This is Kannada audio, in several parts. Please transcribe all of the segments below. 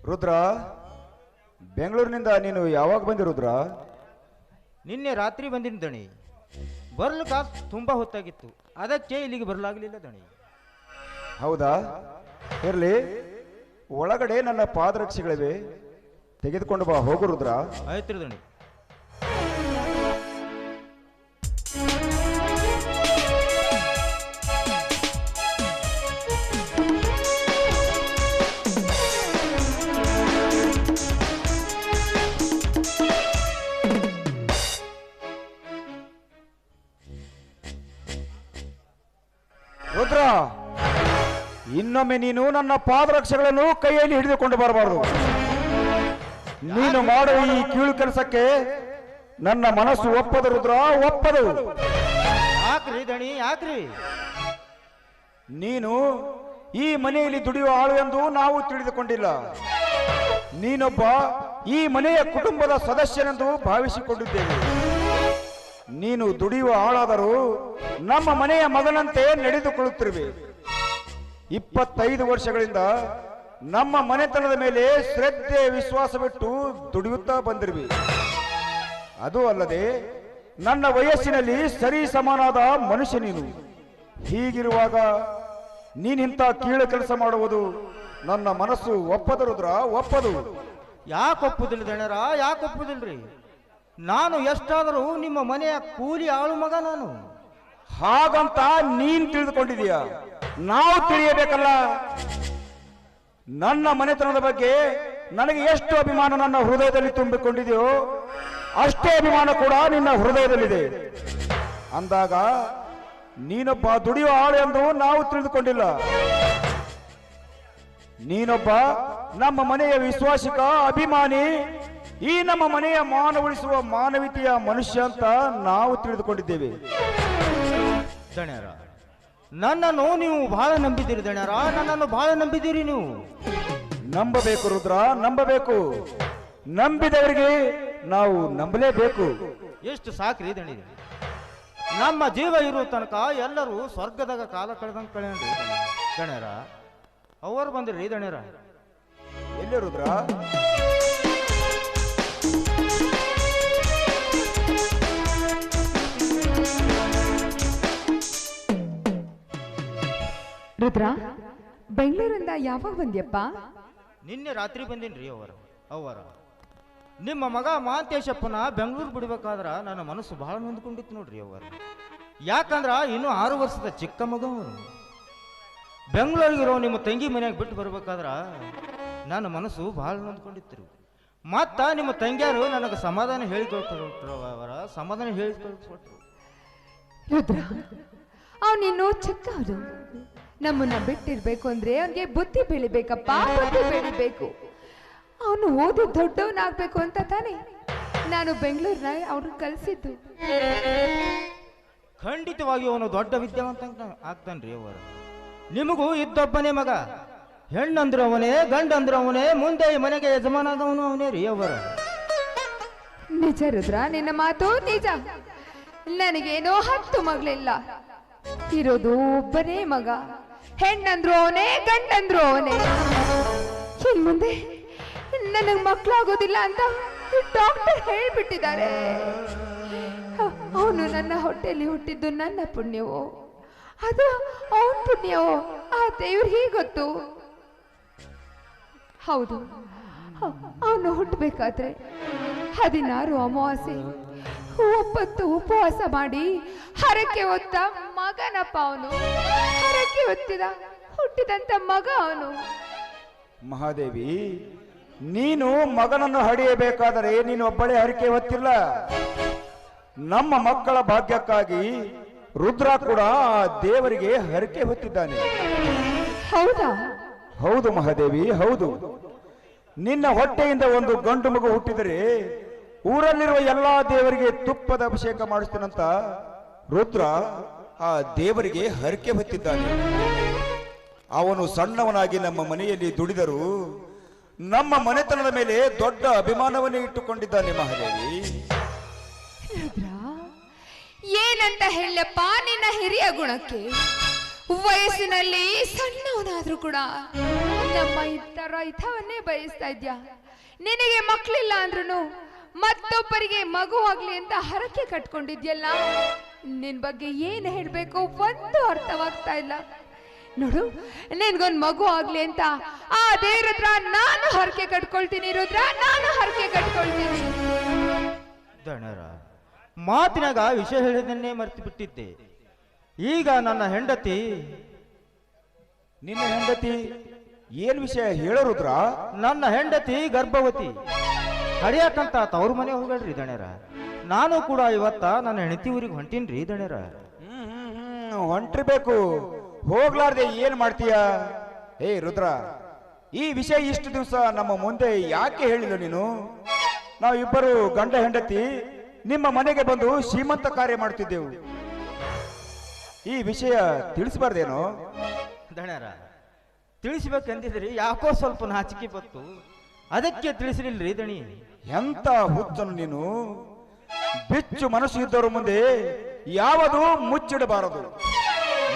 ರುದ್ರ, ಬೆಂಗಳೂರಿನಿಂದ ನೀನು ಯಾವಾಗ ಬಂದಿ ರುದ್ರ? ನಿನ್ನೆ ರಾತ್ರಿ ಬಂದಿನ ದಣಿ. ಬರ್ಲಿಕ್ಕ ತುಂಬಾ ಹೊತ್ತಾಗಿತ್ತು, ಅದಕ್ಕೆ ಇಲ್ಲಿಗೆ ಬರಲಾಗಲಿಲ್ಲ ದಣಿ. ಹೌದಾ, ಇರಲಿ. ಒಳಗಡೆ ನನ್ನ ಪಾದರಕ್ಷೆಗಳಿವೆ, ತೆಗೆದುಕೊಂಡು ಬಾ. ಹೋಗು ರುದ್ರ. ಆಯ್ತು ದಣಿ. ರುದ್ರ, ಇನ್ನೊಮ್ಮೆ ನೀನು ನನ್ನ ಪಾದರಕ್ಷೆಗಳನ್ನು ಕೈಯಲ್ಲಿ ಹಿಡಿದುಕೊಂಡು ಬರಬಾರದು. ನೀನು ಮಾಡುವ ಈ ಕೀಳು ಕೆಲಸಕ್ಕೆ ನನ್ನ ಮನಸ್ಸು ಒಪ್ಪದು ರುದ್ರ, ಒಪ್ಪದು. ಯಾಕ್ರಿ ದಣಿ, ಯಾಕ್ರಿ? ನೀನು ಈ ಮನೆಯಲ್ಲಿ ದುಡಿಯುವ ಆಳು ಎಂದು ನಾವು ತಿಳಿದುಕೊಂಡಿಲ್ಲ. ನೀನೊಬ್ಬ ಈ ಮನೆಯ ಕುಟುಂಬದ ಸದಸ್ಯನೆಂದು ಭಾವಿಸಿಕೊಂಡಿದ್ದೇವೆ. ನೀನು ದುಡಿಯುವ ಆಳಾದರೂ ನಮ್ಮ ಮನೆಯ ಮಗನಂತೆ ನಡೆದುಕೊಳ್ಳುತ್ತಿರುವೆ. 25 ವರ್ಷಗಳಿಂದ ನಮ್ಮ ಮನೆತನದ ಮೇಲೆ ಶ್ರದ್ಧೆ ವಿಶ್ವಾಸವಿಟ್ಟು ದುಡಿಯುತ್ತಾ ಬಂದಿರುವೆ. ಅದು ಅಲ್ಲದೆ ನನ್ನ ವಯಸ್ಸಿನಲ್ಲಿ ಸರಿ ಸಮಾನಾದ ಮನುಷ್ಯ ನೀನು. ಹೀಗಿರುವಾಗ ನೀನಿಂತ ಕೀಳು ಕೆಲಸ ಮಾಡುವುದು ನನ್ನ ಮನಸ್ಸು ಒಪ್ಪದು ರುದ್ರ, ಒಪ್ಪದು. ಯಾಕೆ ಒಪ್ಪುದಿಲ್ಲ ದಣರ, ಯಾಕೆ ಒಪ್ಪುದಿಲ್ರಿ? ನಾನು ಎಷ್ಟಾದರೂ ನಿಮ್ಮ ಮನೆಯ ಕೂಲಿ ಆಳು ಮಗ ನಾನು. ಹಾಗಂತ ನೀನ್ ತಿಳಿದುಕೊಂಡಿದೀಯ, ನಾವು ತಿಳಿಯಬೇಕಲ್ಲ. ನನ್ನ ಮನೆತನದ ಬಗ್ಗೆ ನನಗೆ ಎಷ್ಟು ಅಭಿಮಾನ ನನ್ನ ಹೃದಯದಲ್ಲಿ ತುಂಬಿಕೊಂಡಿದೆಯೋ ಅಷ್ಟೇ ಅಭಿಮಾನ ಕೂಡ ನಿನ್ನ ಹೃದಯದಲ್ಲಿದೆ. ಅಂದಾಗ ನೀನೊಬ್ಬ ದುಡಿಯುವ ಆಳು ಎಂದು ನಾವು ತಿಳಿದುಕೊಂಡಿಲ್ಲ. ನೀನೊಬ್ಬ ನಮ್ಮ ಮನೆಯ ವಿಶ್ವಾಸಿಕ ಅಭಿಮಾನಿ, ಈ ನಮ್ಮ ಮನೆಯ ಮಾನ ಉಳಿಸುವ ಮಾನವೀಯತೆಯ ಮನುಷ್ಯ ಅಂತ ನಾವು ತಿಳಿದುಕೊಂಡಿದ್ದೇವೆ. ದಣ್ಯರ, ನನ್ನನ್ನು ನೀವು ಬಹಳ ನಂಬಿದ್ದೀರಿ ದಣ್ಯರ, ನನ್ನನ್ನು ಬಹಳ ನಂಬಿದ್ದೀರಿ ನೀವು. ನಂಬಬೇಕು ರುದ್ರ, ನಂಬಬೇಕು. ನಂಬಿದವರಿಗೆ ನಾವು ನಂಬಲೇಬೇಕು. ಎಷ್ಟು ಸಾಕ್ರಿ ದಣಿ. ನಮ್ಮ ಜೀವ ಇರೋ ತನಕ ಎಲ್ಲರೂ ಸ್ವರ್ಗದಾಗ ಕಾಲ ಕಳೆದಂಗೆ ಕಳೆಯನ್ರಿ ದಣ್ಯರ. ಅವರು ಬಂದ್ರಿ ದಣ್ಯರ. ಎಲ್ಲಿ ರುದ್ರ? ರುದ್ರ, ಬೆಂಗಳೂರಿಂದ ಯಾವಾಗ ಬಂದ್ಯಪ್ಪ? ನಿನ್ನೆ ರಾತ್ರಿ ಬಂದೇನ್ರಿ ಅವರ ನಿಮ್ಮ ಮಗ ಮಹಾಂತೇಶಪ್ಪನ ಬೆಂಗಳೂರು ಬಿಡ್ಬೇಕಾದ್ರ ನನ್ನ ಮನಸ್ಸು ಬಹಳ ನೊಂದ್ಕೊಂಡಿತ್ತು ನೋಡ್ರಿ ಅವರು. ಯಾಕಂದ್ರ ಇನ್ನು 6 ವರ್ಷದ ಚಿಕ್ಕ ಮಗ ಅವನು. ಬೆಂಗಳೂರಿಗಿರೋ ನಿಮ್ಮ ತಂಗಿ ಮನೆಯಾಗ ಬಿಟ್ಟು ಬರ್ಬೇಕಾದ್ರ ನನ್ನ ಮನಸ್ಸು ಬಹಳ ನೊಂದ್ಕೊಂಡಿತ್ತು. ಮತ್ತ ನಿಮ್ಮ ತಂಗಿಯಾರು ನನಗೆ ಸಮಾಧಾನ ಹೇಳಿಕೊಟ್ರು, ಅವರ ಸಮಾಧಾನ ಹೇಳಿಕೊಟ್ರು. ರುದ್ರ, ಅವನಿನ್ನು ಚಿಕ್ಕವನು. ನಮ್ಮನ್ನ ಬಿಟ್ಟಿರ್ಬೇಕು ಅಂದ್ರೆ ಅವನಿಗೆ ಬುದ್ಧಿ ಬೆಳಿಬೇಕಪ್ಪ, ಬುದ್ಧಿ ಬೆಳಿಬೇಕು. ಅವನು ಓದಿ ದೊಡ್ಡವನಾಗ್ಬೇಕು ಅಂತ ತಾನೆ ನಾನು ಬೆಂಗಳೂರಿನ ಅವ್ರನ್ನ ಕಲಿಸಿದ್ದು. ಖಂಡಿತವಾಗಿ ಅವನು ದೊಡ್ಡ ವಿದ್ಯಾವಂತ ಆಗ್ತಾನ್ರಿ ಅವರು. ನಿಮಗೂ ಇದ್ದೊಬ್ಬನೇ ಮಗ. ಹೆಣ್ಣಂದ್ರು ಅವನೇ, ಗಂಡಂದ್ರು ಅವನೇ, ಮುಂದೆ ಈ ಮನೆಗೆ ಯಜಮಾನಾದವನು ಅವನೇ ರೀ ಅವರು. ನಿಜ ರುದ್ರ, ನಿನ್ನ ಮಾತು ನಿಜ. ನನಗೇನೋ 10 ಮಗಳಿಲ್ಲ, ಇರೋದು ಒಬ್ಬನೇ ಮಗ. ಹೆಣ್ಣಂದ್ರು ಅವನೇ, ಗಂಡಂದ್ರು ಅವನೇ. ಇನ್ ಮುಂದೆ ನನಗೆ ಮಕ್ಕಳಾಗೋದಿಲ್ಲ ಅಂತ ಡಾಕ್ಟರ್ ಹೇಳ್ಬಿಟ್ಟಿದ್ದಾರೆ. ಅವನು ನನ್ನ ಹೊಟ್ಟೆಯಲ್ಲಿ ಹುಟ್ಟಿದ್ದು ನನ್ನ ಪುಣ್ಯವೋ ಅದು ಅವನ ಪುಣ್ಯವೋ ಆ ದೇವ್ರಿಗೆ ಗೊತ್ತು. ಹೌದು, ಅವನು ಹುಟ್ಟಬೇಕಾದ್ರೆ 16 ಅಮಾವಾಸ್ಯೆ 9 ಉಪವಾಸ ಮಾಡಿ ಹರಕೆ ಹೊತ್ತ ಮಗನಪ್ಪ ಅವನು. ಹರಕೆ ಹೊತ್ತಿದ ಹುಟ್ಟಿದಂತ ಮಗ ಅವನು. ಮಹಾದೇವಿ, ನೀನು ಮಗನನ್ನು ಹಡಿಯಬೇಕಾದರೆ ನೀನು ಒಬ್ಬಳೇ ಹರಕೆ ಹೊತ್ತಿಲ್ಲ. ನಮ್ಮ ಮಕ್ಕಳ ಭಾಗ್ಯಕ್ಕಾಗಿ ರುದ್ರ ಕೂಡ ಆ ದೇವರಿಗೆ ಹರಕೆ ಹೊತ್ತಿದ್ದಾನೆ. ಹೌದಾ? ಹೌದು ಮಹಾದೇವಿ, ಹೌದು. ನಿನ್ನ ಹೊಟ್ಟೆಯಿಂದ ಒಂದು ಗಂಡು ಮಗು ಹುಟ್ಟಿದರೆ ಊರಲ್ಲಿರುವ ಎಲ್ಲಾ ದೇವರಿಗೆ ತುಪ್ಪದ ಅಭಿಷೇಕ ಮಾಡಿಸ್ತೇನಂತ ರುದ್ರ ಆ ದೇವರಿಗೆ ಹರಕೆ ಹೊತ್ತಿದ್ದಾನೆ. ಅವನು ಸಣ್ಣವನಾಗಿ ನಮ್ಮ ಮನೆಯಲ್ಲಿ ದುಡಿದರೂ ನಮ್ಮ ಮನೆತನದ ಮೇಲೆ ದೊಡ್ಡ ಅಭಿಮಾನವನ್ನೇ ಇಟ್ಟುಕೊಂಡಿದ್ದಾನೆ ಮಹಾದೇವಿ. ಏನಂತ ಹೇಳಪ್ಪ ನಿನ್ನ ಹಿರಿಯ ಗುಣಕ್ಕೆ? ವಯಸ್ಸಿನಲ್ಲಿ ಸಣ್ಣವನಾದ್ರೂ ಕೂಡ ನಮ್ಮ ಇದ್ದ ರೈತವನ್ನೇ ಬಯಸ್ತಾ ಇದ್ಯಾ? ನಿನಗೆ ಮಕ್ಕಳಿಲ್ಲ ಅಂದ್ರೂ ಮತ್ತೊಬ್ಬರಿಗೆ ಮಗು ಆಗ್ಲಿ ಅಂತ ಹರಕೆ ಕಟ್ಕೊಂಡಿದ್ಯಲ್ಲ, ನಿನ್ ಬಗ್ಗೆ ಏನ್ ಹೇಳ್ಬೇಕು ಒಂದು ಅರ್ಥವಾಗ್ತಾ ಇಲ್ಲ. ನೋಡು, ನಿನ್ಗೊಂದ್ ಮಗು ಆಗ್ಲಿ ಅಂತ ಆ ದೇವ್ರ ಹತ್ರ ನಾನು ಹರಕೆ ಕಟ್ಕೊಳ್ತೀನಿ ರುದ್ರ, ನಾನು ಹರಕೆ ಕಟ್ಕೊಳ್ತೀನಿ. ದಣರ, ಮಾತಿನಾಗ ವಿಷಯ ಹೇಳಿದನ್ನೇ ಮರೆತು ಬಿಟ್ಟಿದ್ದೆ. ಈಗ ನನ್ನ ಹೆಂಡತಿ ನಿನ್ನ ಹೆಂಡತಿ ಏನ್ ವಿಷಯ ಹೇಳೋರುದ್ರ? ನನ್ನ ಹೆಂಡತಿ ಗರ್ಭವತಿ. ಹಡಿಯಾಕಂತ ತವ್ರ ಮನೆ ಹೋಗಲ್ರಿ ದಣ್ಯರ. ನಾನು ಕೂಡ ಇವತ್ತ ನನ್ನ ಹೆಂಡತಿ ಊರಿಗೆ ಹೊಂಟೀನ್ರಿ ದಣ್ಯರ. ಹೊಂಟಿರ್ಬೇಕು, ಹೋಗ್ಲಾರ್ದೆ ಏನ್ ಮಾಡ್ತೀಯ? ಹೇ ರುದ್ರ, ಈ ವಿಷಯ ಇಷ್ಟು ದಿವಸ ನಮ್ಮ ಮುಂದೆ ಯಾಕೆ ಹೇಳಿಲ್ಲ ನೀನು? ನಾವಿಬ್ಬರು ಗಂಡ ಹೆಂಡತಿ ನಿಮ್ಮ ಮನೆಗೆ ಬಂದು ಶ್ರೀಮಂತ ಕಾರ್ಯ ಮಾಡ್ತಿದ್ದೆವು. ಈ ವಿಷಯ ತಿಳಿಸಬಾರ್ದೇನೋ? ದಣ್ಯರ, ತಿಳಿಸ್ಬೇಕಂದಿದ್ರಿ, ಯಾಕೋ ಸ್ವಲ್ಪ ನಾಚಿಕೆ ಬತ್ತು, ಅದಕ್ಕೆ ತಿಳಿಸಲಿಲ್ರಿ ದಣಿ. ಎಂತ ಹುಚ್ಚನು ನೀನು! ಬಿಚ್ಚು ಮನಸ್ಸು ಇದ್ದವರ ಮುಂದೆ ಯಾವುದು ಮುಚ್ಚಿಡಬಾರದು.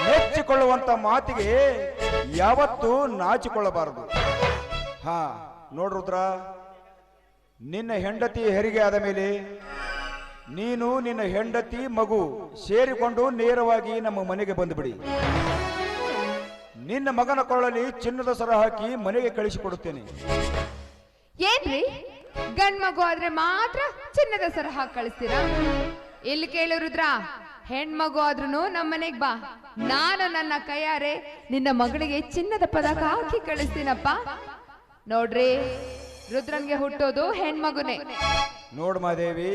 ಮೆಚ್ಚಿಕೊಳ್ಳುವಂತ ಮಾತಿಗೆ ಯಾವತ್ತೂ ನಾಚಿಕೊಳ್ಳಬಾರದು. ಹಾ ನೋಡ್ರುದ್ರ, ನಿನ್ನ ಹೆಂಡತಿ ಹೆರಿಗೆ ಆದ ಮೇಲೆ ನೀನು ನಿನ್ನ ಹೆಂಡತಿ ಮಗು ಸೇರಿಕೊಂಡು ನೇರವಾಗಿ ನಮ್ಮ ಮನೆಗೆ ಬಂದುಬಿಡಿ. ನಿನ್ನ ಮಗನ ಕೊಳ್ಳಲಿ ಚಿನ್ನದ ಸರ ಹಾಕಿ ಮನೆಗೆ ಕಳಿಸಿಕೊಡುತ್ತೇನೆ. ಏನ್ರಿ, ಗಂಡ್ ಮಗು ಆದ್ರೆ ಮಾತ್ರ ಚಿನ್ನದ ಸರ ಹಾಕಿ ಕಳಿಸ್ತೀರಾ? ಇಲ್ಲಿ ಕೇಳು ರುದ್ರ, ಹೆಣ್ಮಗು ಆದ್ರೂ ನಮ್ಮ ಮನೆಗ್ ಬಾ, ನಾನು ನನ್ನ ಕೈಯಾರೆ ನಿನ್ನ ಮಗಳಿಗೆ ಚಿನ್ನದ ಪದಕ ಹಾಕಿ ಕಳಿಸ್ತೀನಪ್ಪ. ನೋಡ್ರಿ, ರುದ್ರನ್ಗೆ ಹುಟ್ಟೋದು ಹೆಣ್ಮಗುನೇ. ನೋಡ್ ಮಾದೇವಿ,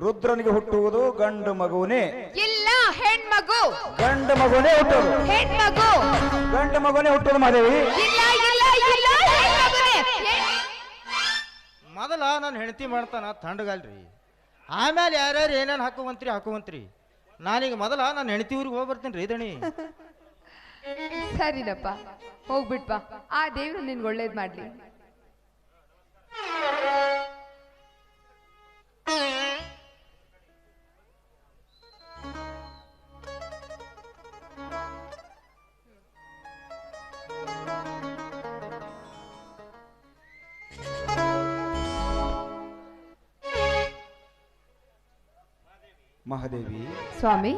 ರುದ್ರನಿಗೆ ಹುಟ್ಟುವುದು ಗಂಡು ಮಗುನೇ. ಇಲ್ಲ, ಹೆಣ್ಮಗು. ಗಂಡು ಮಗುನೇ ಹುಟ್ಟೋದು. ಹೆಣ್ಮಗು. ಗಂಡು ಮಗುನೇ ಹುಟ್ಟೋದು ಮಾದೇವಿ. ಇಲ್ಲ ಇಲ್ಲ ಇಲ್ಲ, ಹೆಣ್ಮಗುನೇ. ಮೊದಲ ನನ್ನ ಹೆಂಡತಿ ಮಾಡ್ತಾನ ತಂಡಗಲ್ರಿ, ಆಮೇಲೆ ಯಾರ್ಯಾರು ಏನೇನು ಹಾಕುವಂತ್ರಿ. ನಾನೀಗ ಮೊದಲ ನನ್ನ ಹೆಂಡತಿ ಊರಿಗೆ ಹೋಗಿ ಬರ್ತೀನಿ ರೀ ದಣಿ. ಸರಿನಪ್ಪ, ಹೋಗ್ಬಿಟ್ಪಾ. ಆ ದೇವ್ರು ನಿನ್ಗೆ ಒಳ್ಳೇದ್ ಮಾಡ್ಲಿ. ಮಹಾದೇವಿ, ಸ್ವಾಮಿ,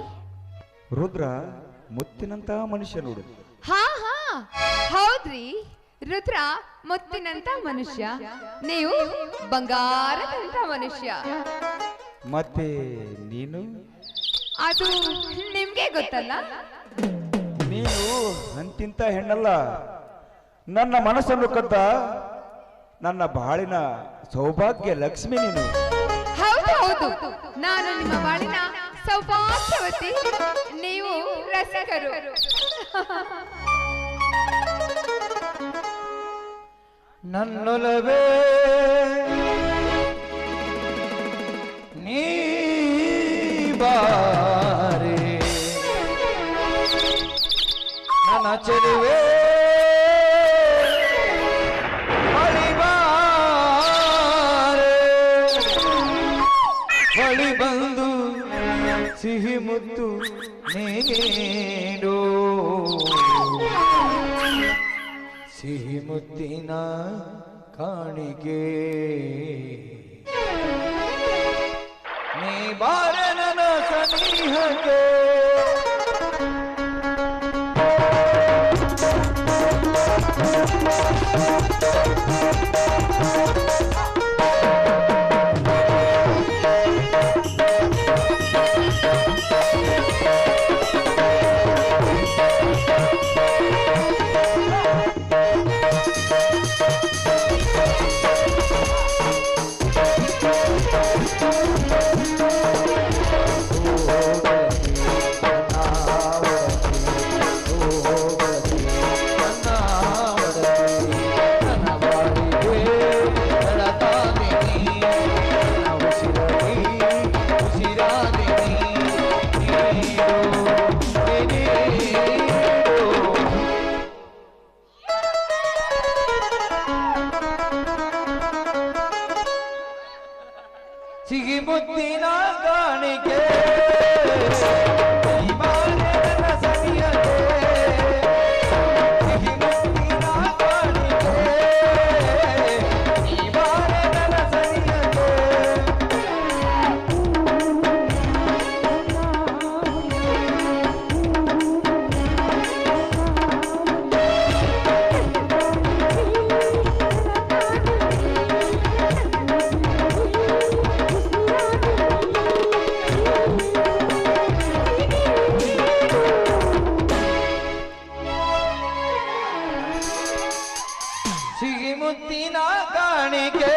ರುದ್ರ ಮುತ್ತಿನಂತ ಮನುಷ್ಯ ನೋಡು. ಹಾ ಹಾ ಹೌದ್ರಿ, ರುದ್ರ ಮುತ್ತಿನಂತ ಮನುಷ್ಯ, ನೀವು ಬಂಗಾರದಂತ ಮನುಷ್ಯ. ಮತ್ತೆ ನೀನು? ಅದು ನಿಮ್ಗೆ ಗೊತ್ತಲ್ಲ. ನೀನು ಅಂತಿಂತ ಹೆಣ್ಣಲ್ಲ, ನನ್ನ ಮನಸ್ಸನ್ನು ಕದ್ದ ನನ್ನ ಬಾಳಿನ ಸೌಭಾಗ್ಯ ಲಕ್ಷ್ಮಿ ನೀನು. ಹೌದು ಹೌದು, ನಾನು ನಿಮ್ಮ ಬಾಳಿನ ಸೌಭಾಗ್ಯವತಿ, ನೀವು ರಸಿಕರು. ನನ್ನೊಲವೇ ನೀ ಬಾರೆ, ನನ್ನ ಚೆಲುವೆ ಬಳಿ ಬಂದು ಸಿಹಿ ಮುತ್ತು ನೀಡು, ಸಿಹಿ ಮುತ್ತಿನ ಕಾಣಿಕೆ ನೀ ಬಾರ ನನ್ನ ಸನಿಹಕ್ಕೆ. ಸಿಹಿ ಮುತ್ತಿನ ಕಾಣಿಕೆ ನೀ ಬಾರೆ ನನ್ನ ಸನಿಹಕ್ಕೆ, ಸಿಹಿ ಮುತ್ತಿನ ಕಾಣಿಕೆ ಮುತ್ತಿನ ಕಾಣಿಕೆ